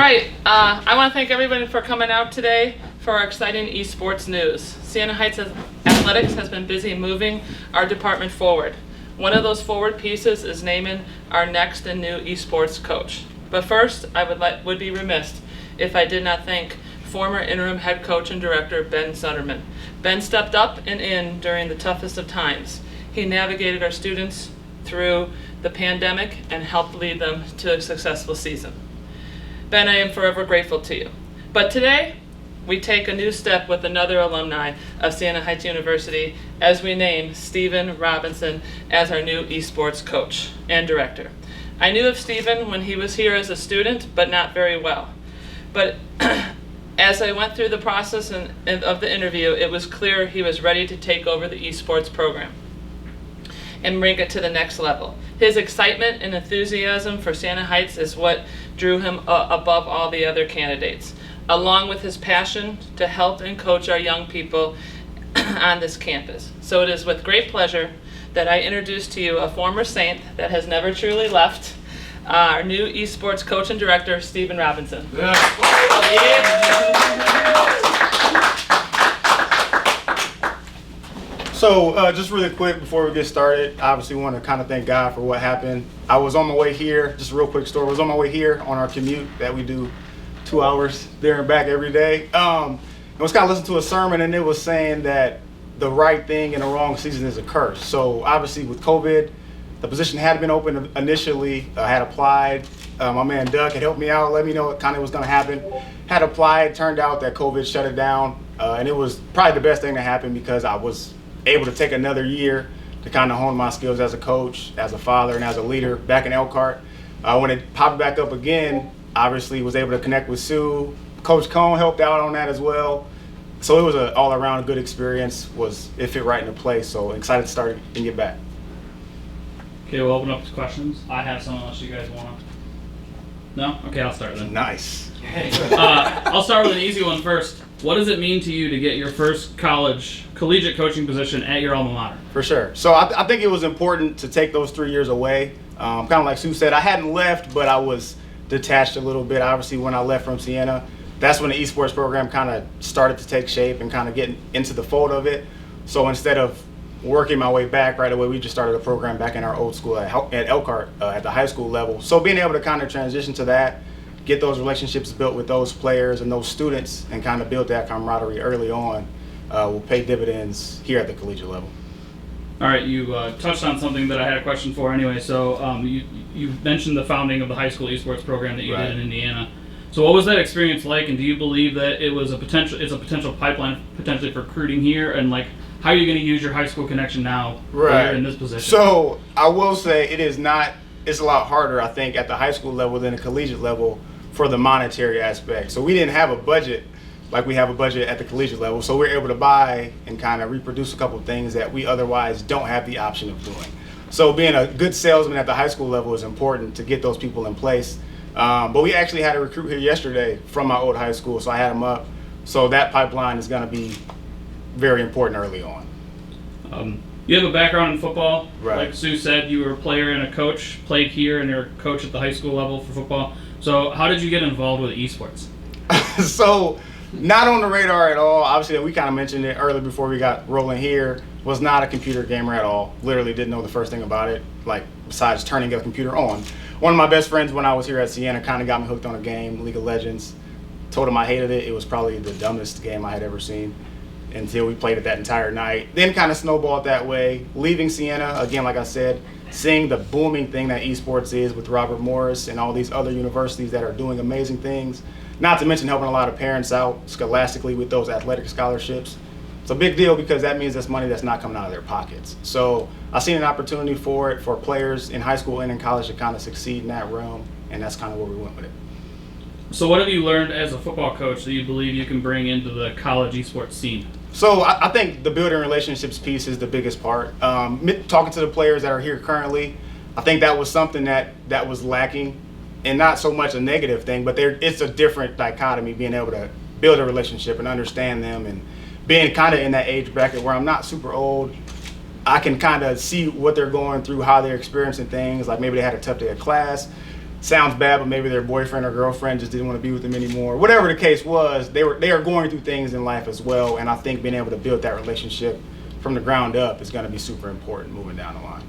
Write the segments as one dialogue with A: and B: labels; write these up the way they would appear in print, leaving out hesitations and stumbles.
A: right, I want to thank everybody for coming out today for our exciting esports news. Siena Heights Athletics has been busy moving our department forward. One of those forward pieces is naming our next and new esports coach. But first, I would be remiss if I did not thank former interim head coach and director Ben Sutterman. Ben stepped up and in during the toughest of times. He navigated our students through the pandemic and helped lead them to a successful season. Ben, I am forever grateful to you. But today, we take a new step with another alumni of Siena Heights University as we name Stephen Robinson as our new esports coach and director. I knew of Stephen when he was here as a student, but not very well. But as I went through the process of the interview, it was clear he was ready to take over the esports program and bring it to the next level. His excitement and enthusiasm for Siena Heights is what drew him above all the other candidates, along with his passion to help and coach our young people on this campus. So it is with great pleasure that I introduce to you a former Saint that has never truly left, our new esports coach and director, Stephen Robinson.
B: So just really quick before we get started, obviously we want to kind of thank God for what happened. I was on my way here, just a real quick story, I was on my way here on our commute that we do 2 hours there and back every day. I was kind of listening to a sermon and it was saying that the right thing in the wrong season is a curse. So obviously with COVID, the position had been open initially. I had applied. My man Doug had helped me out, let me know what kind of was going to happen. Had applied, turned out that COVID shut it down. And it was probably the best thing to happen because I was able to take another year to kind of hone my skills as a coach, as a father, and as a leader back in Elkhart. When it popped back up again, obviously was able to connect with Sue. Coach Cone helped out on that as well. So it was an all-around good experience. It fit right into place. So excited to start and get back.
C: Okay, we'll open up to questions. I have some unless you guys want to. No? Okay, I'll start then.
B: Nice.
C: I'll start with an easy one first. What does it mean to you to get your first collegiate coaching position at your alma mater?
B: For sure. So I think it was important to take those 3 years away. Kind of like Sue said, I hadn't left, but I was detached a little bit. Obviously, when I left from Siena, that's when the esports program kind of started to take shape and kind of get into the fold of it. So instead of working my way back right away, we just started a program back in our old school at Elkhart at the high school level. So being able to kind of transition to that, get those relationships built with those players and those students and kind of build that camaraderie early on will pay dividends here at the collegiate level.
C: All right, you touched on something that I had a question for anyway. So you mentioned the founding of the high school esports program that you did in Indiana. So what was that experience like, and do you believe that it's a potential pipeline potentially for recruiting here, and like how are you going to use your high school connection now that you're in this position?
B: So I will say it's a lot harder, I think, at the high school level than the collegiate level for the monetary aspect. So we didn't have a budget like we have a budget at the collegiate level. So we're able to buy and kind of reproduce a couple of things that we otherwise don't have the option of doing. So being a good salesman at the high school level is important to get those people in place. But we actually had a recruit here yesterday from my old high school, so I had him up. So that pipeline is going to be very important early on.
C: You have a background in football.
B: Right.
C: Like Sue said, you were a player and a coach, played here, and you're a coach at the high school level for football. So how did you get involved with esports?
B: So not on the radar at all. Obviously, we kind of mentioned it earlier before we got rolling here. Was not a computer gamer at all. Literally didn't know the first thing about it, like besides turning a computer on. One of my best friends when I was here at Siena kind of got me hooked on a game, League of Legends. Told him I hated it. It was probably the dumbest game I had ever seen until we played it that entire night. Then kind of snowballed that way. Leaving Siena, again, like I said, seeing the booming thing that esports is with Robert Morris and all these other universities that are doing amazing things. Not to mention helping a lot of parents out scholastically with those athletic scholarships. It's a big deal because that means that's money that's not coming out of their pockets. So I seen an opportunity for it for players in high school and in college to kind of succeed in that realm, and that's kind of where we went with it.
C: So what have you learned as a football coach that you believe you can bring into the college esports scene?
B: So I think the building relationships piece is the biggest part. Talking to the players that are here currently, I think that was something that was lacking, and not so much a negative thing, but it's a different dichotomy, being able to build a relationship and understand them, and being kind of in that age bracket where I'm not super old. I can kind of see what they're going through, how they're experiencing things, like maybe they had a tough day of class, sounds bad, but maybe their boyfriend or girlfriend just didn't want to be with them anymore. Whatever the case was, they are going through things in life as well, and I think being able to build that relationship from the ground up is going to be super important moving down the line.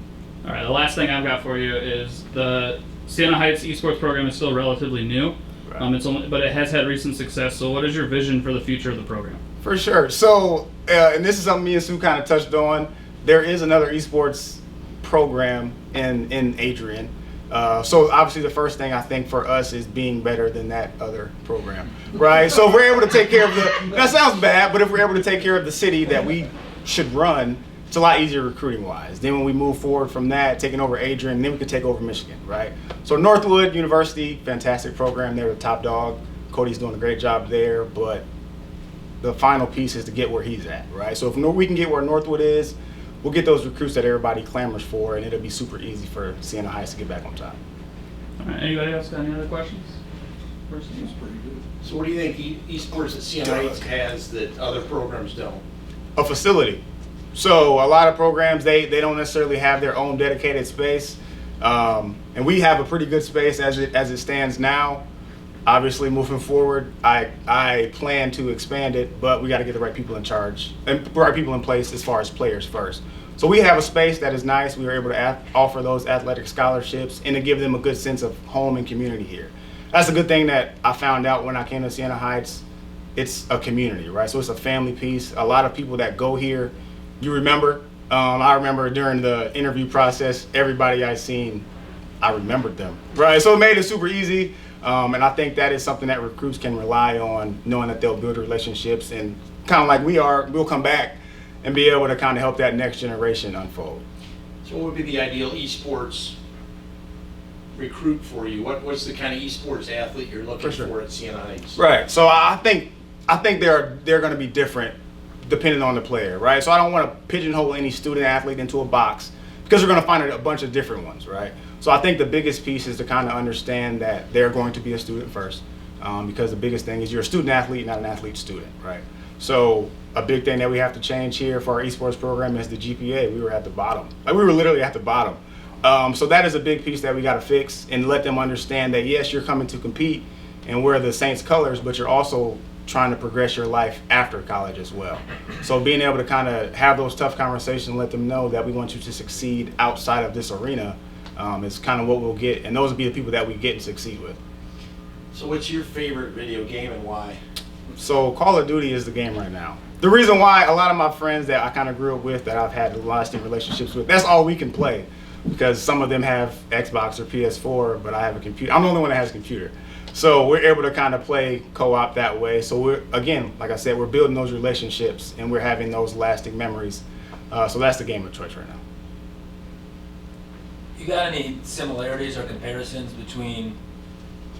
C: All right, the last thing I've got for you is the Siena Heights Esports program is still relatively new,
B: Right.
C: but it has had recent success. So what is your vision for the future of the program?
B: For sure. So, and this is something me and Sue kind of touched on. There is another esports program in Adrian. So obviously the first thing I think for us is being better than that other program, right? So if we're able to take care of that sounds bad, but if we're able to take care of the city that we should run, it's a lot easier recruiting wise. Then when we move forward from that, taking over Adrian, then we can take over Michigan, right? So Northwood University, fantastic program. They're the top dog. Cody's doing a great job there, but the final piece is to get where he's at, right? So if we can get where Northwood is, we'll get those recruits that everybody clamors for, and it'll be super easy for Siena Heights to get back on top.
C: All right, anybody else got any other questions?
D: So what do you think esports at Siena Heights has that other programs don't?
B: A facility. So a lot of programs, they don't necessarily have their own dedicated space, and we have a pretty good space as it stands now. Obviously, moving forward, I plan to expand it, but we got to get the right people in charge and the right people in place as far as players first. So we have a space that is nice. We were able to offer those athletic scholarships and to give them a good sense of home and community here. That's a good thing that I found out when I came to Siena Heights. It's a community, right? So it's a family piece. A lot of people that go here, you remember. I remember during the interview process, everybody I seen, I remembered them, right? So it made it super easy. And I think that is something that recruits can rely on, knowing that they'll build relationships and kind of like we'll come back and be able to kind of help that next generation unfold.
D: So what would be the ideal esports recruit for you? What's the kind of esports athlete you're looking for at Siena Heights?
B: Right. So I think they're going to be different depending on the player, right? So I don't want to pigeonhole any student athlete into a box because we're going to find a bunch of different ones, right? So I think the biggest piece is to kind of understand that they're going to be a student first, because the biggest thing is you're a student athlete, not an athlete student, right? So a big thing that we have to change here for our esports program is the GPA. We were at the bottom. Like we were literally at the bottom. So that is a big piece that we got to fix and let them understand that yes, you're coming to compete and wear the Saints colors, but you're also trying to progress your life after college as well. So being able to kind of have those tough conversations and let them know that we want you to succeed outside of this arena is kind of what we'll get, and those will be the people that we get and succeed with.
D: So what's your favorite video game and why?
B: So Call of Duty is the game right now. The reason why a lot of my friends that I kind of grew up with, that I've had lasting relationships with, that's all we can play, because some of them have Xbox or PS4, but I have a computer. I'm the only one that has a computer. So we're able to kind of play co-op that way. So we're, again, like I said, we're building those relationships and we're having those lasting memories. So that's the game of choice right now.
E: You got any similarities or comparisons between,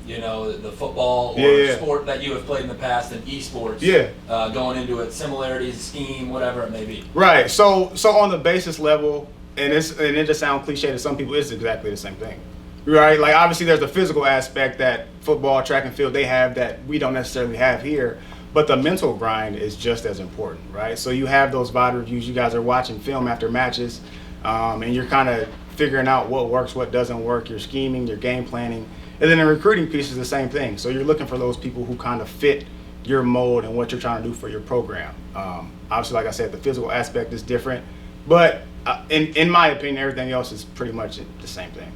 E: the football or
B: Yeah.
E: sport that you have played in the past and esports?
B: Yeah.
E: Going into it, similarities, scheme, whatever it may be.
B: Right. So on the basis level, and it just sounds cliche to some people, it's exactly the same thing. Right? Like obviously there's the physical aspect that football, track and field, they have that we don't necessarily have here. But the mental grind is just as important, right? So you have those VOD reviews, you guys are watching film after matches, and you're kind of figuring out what works, what doesn't work, you're scheming, you're game planning. And then the recruiting piece is the same thing. So you're looking for those people who kind of fit your mold and what you're trying to do for your program. Obviously, like I said, the physical aspect is different, but in my opinion, everything else is pretty much the same thing.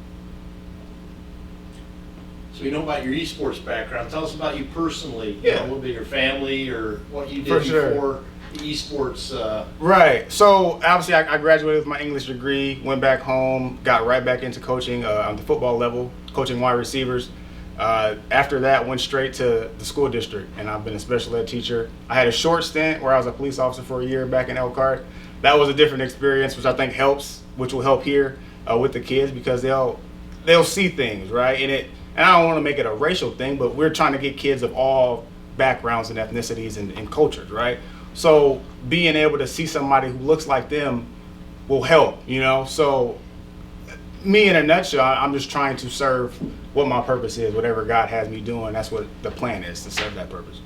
D: So we know about your esports background. Tell us about you personally.
B: Yeah.
D: A little bit of your family or what you did
B: For sure.
D: before the esports.
B: Right. So obviously I graduated with my English degree, went back home, got right back into coaching on the football level, coaching wide receivers. After that, went straight to the school district, and I've been a special ed teacher. I had a short stint where I was a police officer for a year back in Elkhart. That was a different experience, which I think helps, which will help here with the kids, because they'll see things, right? And I don't want to make it a racial thing, but we're trying to get kids of all backgrounds and ethnicities and cultures, right? So being able to see somebody who looks like them will help, So me in a nutshell, I'm just trying to serve what my purpose is, whatever God has me doing. That's what the plan is, to serve that purpose.